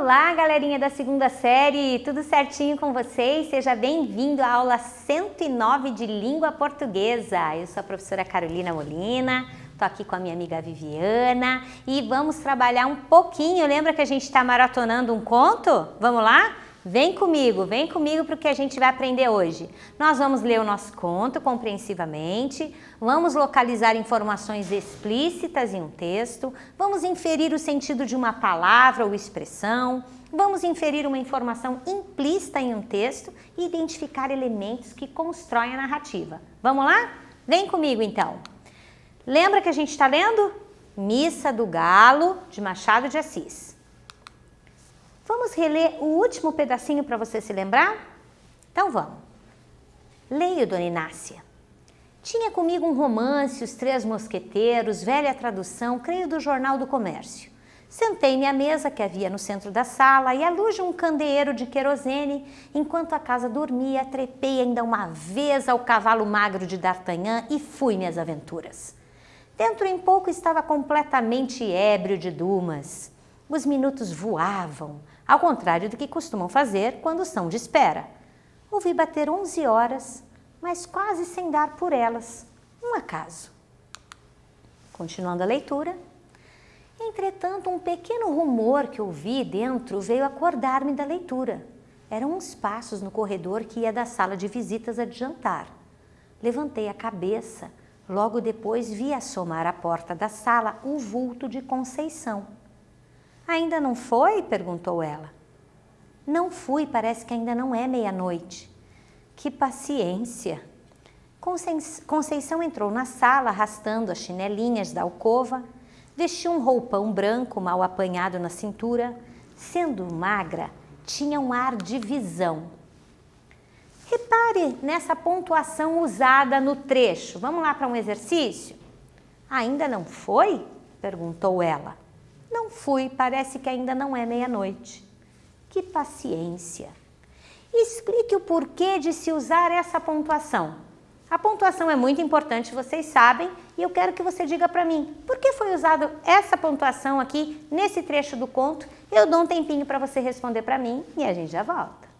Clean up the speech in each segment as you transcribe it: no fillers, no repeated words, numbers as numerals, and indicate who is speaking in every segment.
Speaker 1: Olá, galerinha da segunda série, tudo certinho com vocês? Seja bem-vindo à aula 109 de língua portuguesa. Eu sou a professora Carolina Molina, tô aqui com a minha amiga Viviana e vamos trabalhar um pouquinho. Lembra que a gente está maratonando um conto? Vamos lá? Vem comigo para o que a gente vai aprender hoje. Nós vamos ler o nosso conto compreensivamente, vamos localizar informações explícitas em um texto, vamos inferir o sentido de uma palavra ou expressão, vamos inferir uma informação implícita em um texto e identificar elementos que constroem a narrativa. Vamos lá? Vem comigo então. Lembra que a gente está lendo? Missa do Galo, de Machado de Assis. Vamos reler o último pedacinho para você se lembrar? Então vamos. Leio, Dona Inácia. Tinha comigo um romance, Os Três Mosqueteiros, velha tradução, creio do Jornal do Comércio. Sentei-me à mesa que havia no centro da sala e à luz de um candeeiro de querosene, enquanto a casa dormia, trepei ainda uma vez ao cavalo magro de D'Artagnan e fui-me às aventuras. Dentro em pouco estava completamente ébrio de Dumas. Os minutos voavam, ao contrário do que costumam fazer quando são de espera. Ouvi bater 11 horas, mas quase sem dar por elas. Um acaso. Continuando a leitura. Entretanto, um pequeno rumor que ouvi dentro veio acordar-me da leitura. Eram uns passos no corredor que ia da sala de visitas a de jantar. Levantei a cabeça. Logo depois vi assomar à porta da sala o vulto de Conceição. Ainda não foi? Perguntou ela. Não fui, parece que ainda não é meia-noite. Que paciência! Conceição entrou na sala arrastando as chinelinhas da alcova, vestiu um roupão branco mal apanhado na cintura, sendo magra, tinha um ar de visão. Repare nessa pontuação usada no trecho. Vamos lá para um exercício? Ainda não foi? Perguntou ela. Não fui, parece que ainda não é meia-noite. Que paciência! Explique o porquê de se usar essa pontuação. A pontuação é muito importante, vocês sabem, e eu quero que você diga para mim, por que foi usada essa pontuação aqui, nesse trecho do conto? Eu dou um tempinho para você responder para mim e a gente já volta.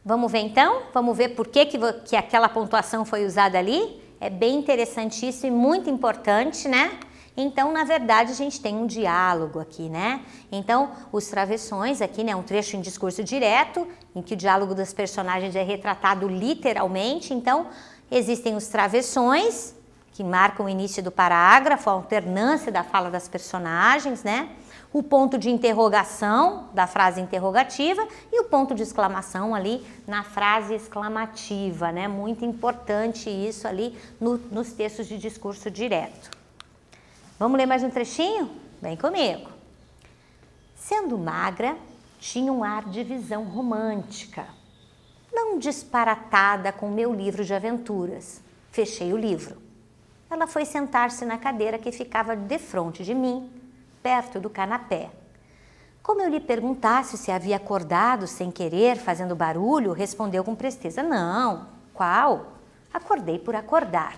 Speaker 1: Vamos ver então? Vamos ver por que aquela pontuação foi usada ali? É bem interessante isso e muito importante, né? Então, na verdade, a gente tem um diálogo aqui, né? Então, os travessões aqui, né? Um trecho em discurso direto, em que o diálogo das personagens é retratado literalmente. Então, existem os travessões, que marcam o início do parágrafo, a alternância da fala das personagens, né? O ponto de interrogação da frase interrogativa e o ponto de exclamação ali na frase exclamativa, né? Muito importante isso ali nos textos de discurso direto. Vamos ler mais um trechinho? Vem comigo. Sendo magra, tinha um ar de visão romântica, não disparatada com meu livro de aventuras. Fechei o livro. Ela foi sentar-se na cadeira que ficava defronte de mim, perto do canapé. Como eu lhe perguntasse se havia acordado sem querer, fazendo barulho, respondeu com presteza: não, qual? Acordei por acordar.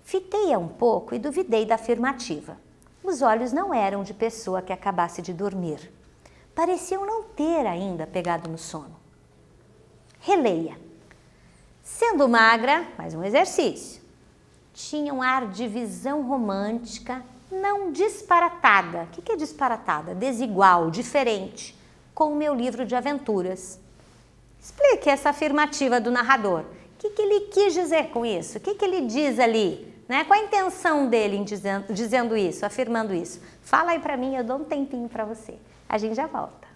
Speaker 1: Fitei-a um pouco e duvidei da afirmativa. Os olhos não eram de pessoa que acabasse de dormir. Pareciam não ter ainda pegado no sono. Releia. Sendo magra, mais um exercício. Tinha um ar de visão romântica, não disparatada. O que é disparatada? Desigual, diferente, com o meu livro de aventuras. Explique essa afirmativa do narrador. O que ele quis dizer com isso? O que ele diz ali? Né? Qual a intenção dele em dizendo isso, afirmando isso? Fala aí pra mim, eu dou um tempinho pra você. A gente já volta.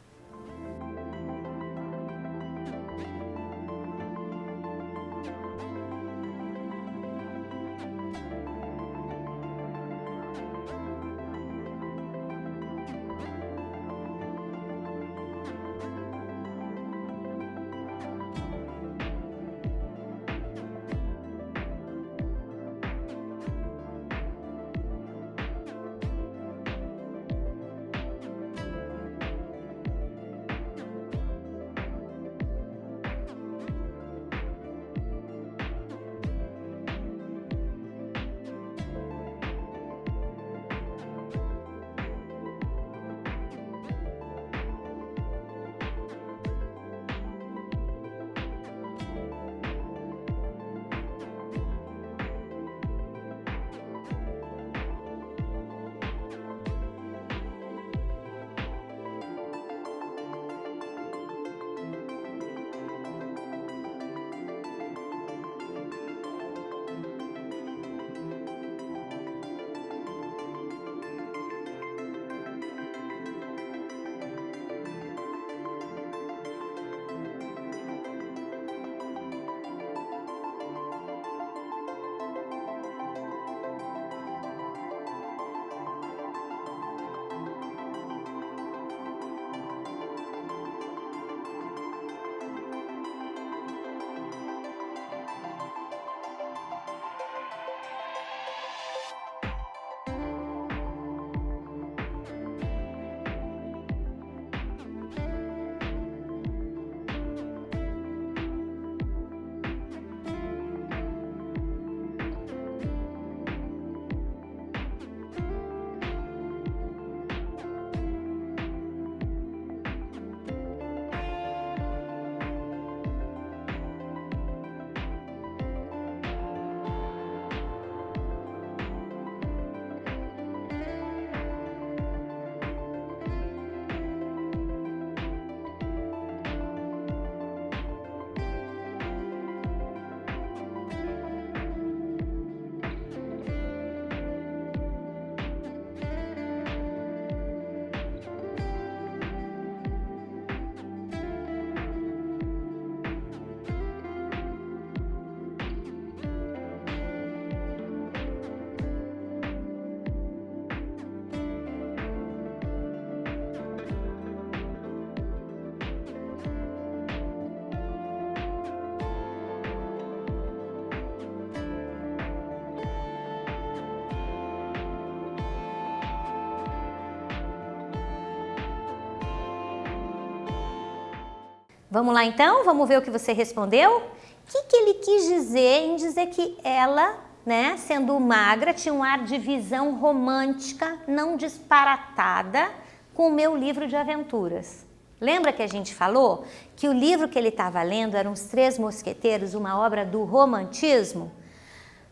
Speaker 1: Vamos lá então? Vamos ver o que você respondeu? O que ele quis dizer em dizer que ela, né, sendo magra, tinha um ar de visão romântica, não disparatada, com o meu livro de aventuras? Lembra que a gente falou que o livro que ele estava lendo era Os Três Mosqueteiros, uma obra do romantismo?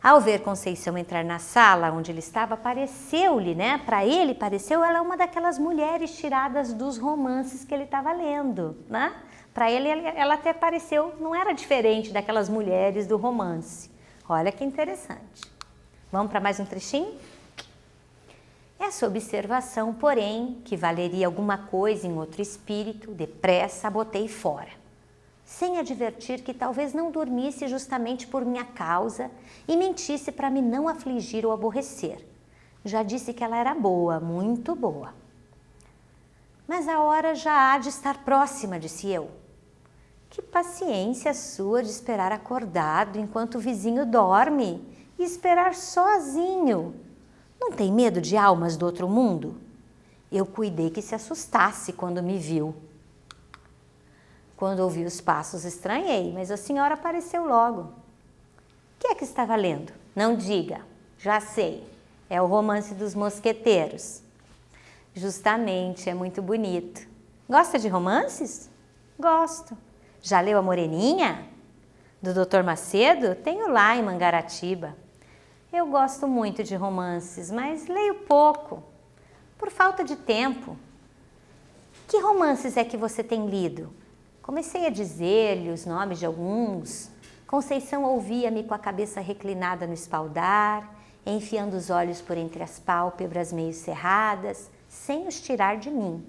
Speaker 1: Ao ver Conceição entrar na sala onde ele estava, pareceu-lhe, né? Para ele, pareceu ela uma daquelas mulheres tiradas dos romances que ele estava lendo, né? Para ele, ela até pareceu, não era diferente daquelas mulheres do romance. Olha que interessante. Vamos para mais um trechinho? Essa observação, porém, que valeria alguma coisa em outro espírito, depressa a botei fora, sem advertir que talvez não dormisse justamente por minha causa e mentisse para me não afligir ou aborrecer. Já disse que ela era boa, muito boa. Mas a hora já há de estar próxima, disse eu. Que paciência sua de esperar acordado enquanto o vizinho dorme e esperar sozinho. Não tem medo de almas do outro mundo? Eu cuidei que se assustasse quando me viu. Quando ouvi os passos, estranhei, mas a senhora apareceu logo. O que é que estava lendo? Não diga, já sei. É o Romance dos Mosqueteiros. Justamente, é muito bonito. Gosta de romances? Gosto. Já leu A Moreninha? Do Dr. Macedo? Tenho lá em Mangaratiba. Eu gosto muito de romances, mas leio pouco, por falta de tempo. Que romances é que você tem lido? Comecei a dizer-lhe os nomes de alguns. Conceição ouvia-me com a cabeça reclinada no espaldar, enfiando os olhos por entre as pálpebras meio cerradas, sem os tirar de mim.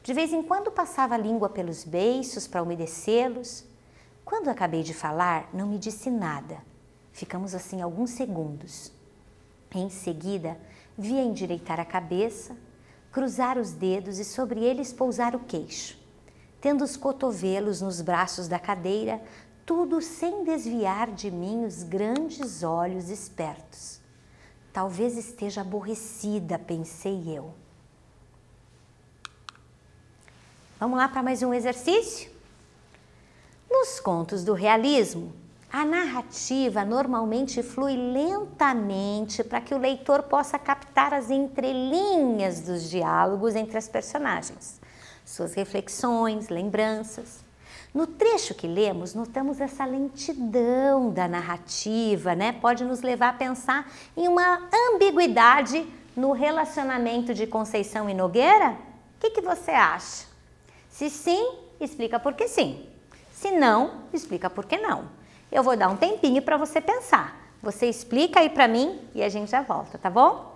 Speaker 1: De vez em quando passava a língua pelos beiços para umedecê-los. Quando acabei de falar, não me disse nada. Ficamos assim alguns segundos. Em seguida, vi-a endireitar a cabeça, cruzar os dedos e sobre eles pousar o queixo, tendo os cotovelos nos braços da cadeira, tudo sem desviar de mim os grandes olhos espertos. Talvez esteja aborrecida, pensei eu. Vamos lá para mais um exercício? Nos contos do realismo, a narrativa normalmente flui lentamente para que o leitor possa captar as entrelinhas dos diálogos entre as personagens, suas reflexões, lembranças. No trecho que lemos, notamos essa lentidão da narrativa, né? Pode nos levar a pensar em uma ambiguidade no relacionamento de Conceição e Nogueira? O que você acha? Se sim, explica por que sim. Se não, explica por que não. Eu vou dar um tempinho para você pensar. Você explica aí para mim e a gente já volta, tá bom?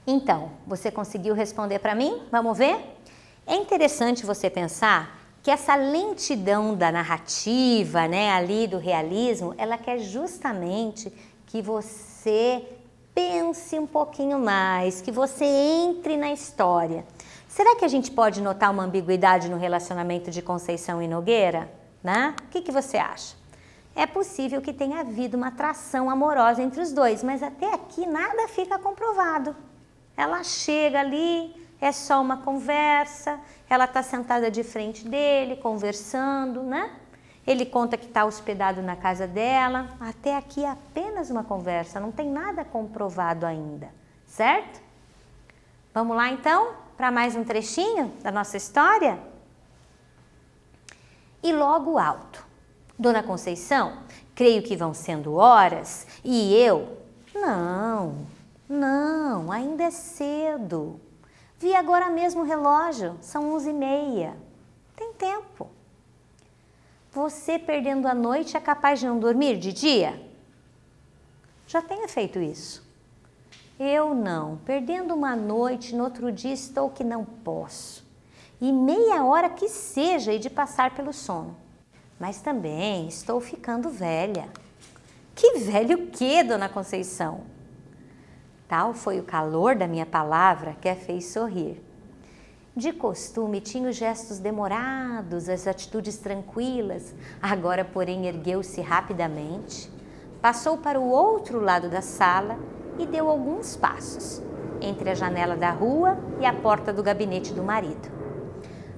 Speaker 1: Então, você conseguiu responder para mim? Vamos ver? É interessante você pensar que essa lentidão da narrativa, né, ali do realismo, ela quer justamente que você pense um pouquinho mais, que você entre na história. Será que a gente pode notar uma ambiguidade no relacionamento de Conceição e Nogueira? Né? O que você acha? É possível que tenha havido uma atração amorosa entre os dois, mas até aqui nada fica comprovado. Ela chega ali, é só uma conversa, ela está sentada de frente dele, conversando, né? Ele conta que está hospedado na casa dela, até aqui é apenas uma conversa, não tem nada comprovado ainda, certo? Vamos lá então, para mais um trechinho da nossa história? E logo alto, Dona Conceição, creio que vão sendo horas, e eu, não, ainda é cedo. Vi agora mesmo o relógio, são 11h30. Tem tempo. Você perdendo a noite é capaz de não dormir de dia? Já tenha feito isso. Eu não. Perdendo uma noite, no outro dia estou que não posso. E meia hora que seja e de passar pelo sono. Mas também estou ficando velha. Que velho o quê, Dona Conceição? Tal foi o calor da minha palavra que a fez sorrir. De costume tinha os gestos demorados, as atitudes tranquilas, agora porém ergueu-se rapidamente, passou para o outro lado da sala e deu alguns passos, entre a janela da rua e a porta do gabinete do marido.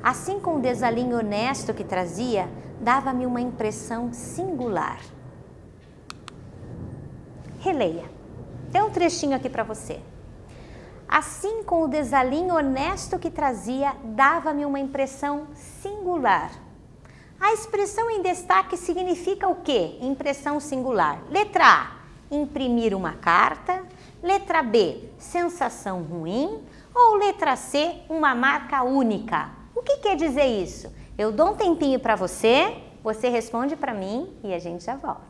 Speaker 1: Assim, com o desalinho honesto que trazia, dava-me uma impressão singular. Releia. Tem um trechinho aqui para você. Assim, com o desalinho honesto que trazia, dava-me uma impressão singular. A expressão em destaque significa o quê? Impressão singular. Letra A, imprimir uma carta. Letra B, sensação ruim. Ou letra C, uma marca única. O que quer dizer isso? Eu dou um tempinho para você, você responde para mim e a gente já volta.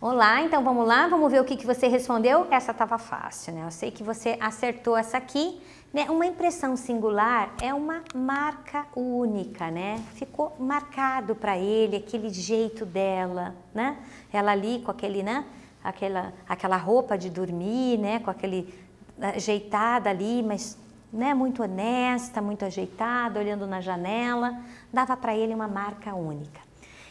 Speaker 1: Olá, então vamos lá, vamos ver o que você respondeu. Essa estava fácil, né? Eu sei que você acertou essa aqui, né? Uma impressão singular é uma marca única, né? Ficou marcado para ele aquele jeito dela, né? Ela ali com aquele, né? Aquela roupa de dormir, né? Com aquele ajeitada ali, mas né? Muito honesta, muito ajeitada, olhando na janela, dava para ele uma marca única.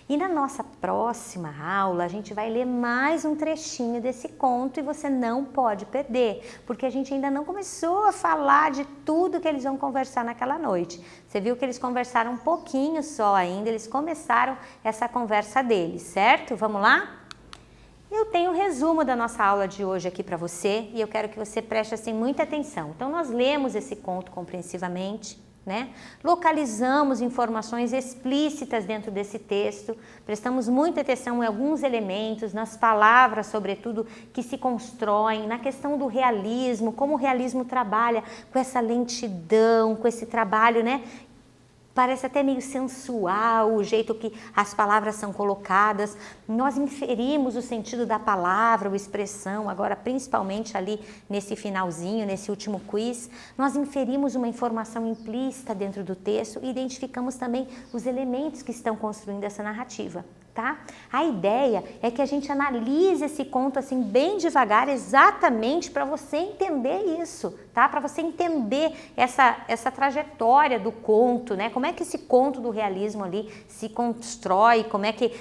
Speaker 1: E na nossa próxima aula, a gente vai ler mais um trechinho desse conto e você não pode perder, porque a gente ainda não começou a falar de tudo que eles vão conversar naquela noite. Você viu que eles conversaram um pouquinho só ainda, eles começaram essa conversa deles, certo? Vamos lá? Eu tenho um resumo da nossa aula de hoje aqui para você e eu quero que você preste assim muita atenção. Então nós lemos esse conto compreensivamente, né? Localizamos informações explícitas dentro desse texto, prestamos muita atenção em alguns elementos, nas palavras, sobretudo, que se constroem, na questão do realismo, como o realismo trabalha com essa lentidão, com esse trabalho, né? Parece até meio sensual o jeito que as palavras são colocadas. Nós inferimos o sentido da palavra ou expressão, agora principalmente ali nesse finalzinho, nesse último quiz. Nós inferimos uma informação implícita dentro do texto e identificamos também os elementos que estão construindo essa narrativa. Tá? A ideia é que a gente analise esse conto assim bem devagar, exatamente para você entender isso, tá? Para você entender essa trajetória do conto, né? Como é que esse conto do realismo ali se constrói, como é que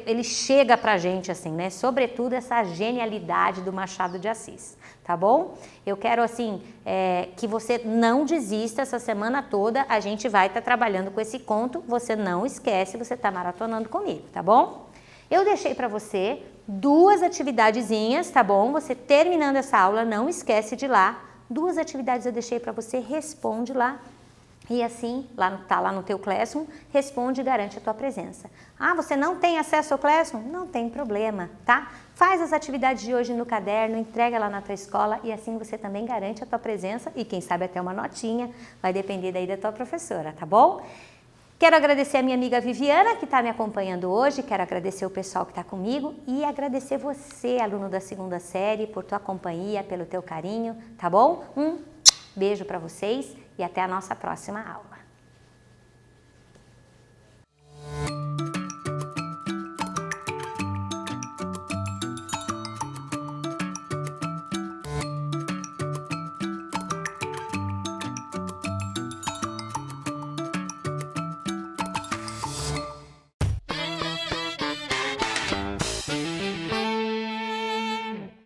Speaker 1: ele chega pra gente assim, né? Sobretudo essa genialidade do Machado de Assis, tá bom? Eu quero assim que você não desista essa semana toda, a gente vai estar trabalhando com esse conto, você não esquece, você está maratonando comigo, tá bom? Eu deixei para você 2 atividadezinhas, tá bom? Você terminando essa aula, não esquece de ir lá, 2 atividades eu deixei para você, responde lá. E assim, tá lá no teu Classroom, responde e garante a tua presença. Ah, você não tem acesso ao Classroom? Não tem problema, tá? Faz as atividades de hoje no caderno, entrega lá na tua escola e assim você também garante a tua presença e quem sabe até uma notinha, vai depender daí da tua professora, tá bom? Quero agradecer a minha amiga Viviana que está me acompanhando hoje, quero agradecer o pessoal que está comigo e agradecer você, aluno da 2ª série, por tua companhia, pelo teu carinho, tá bom? Um beijo para vocês e até a nossa próxima aula.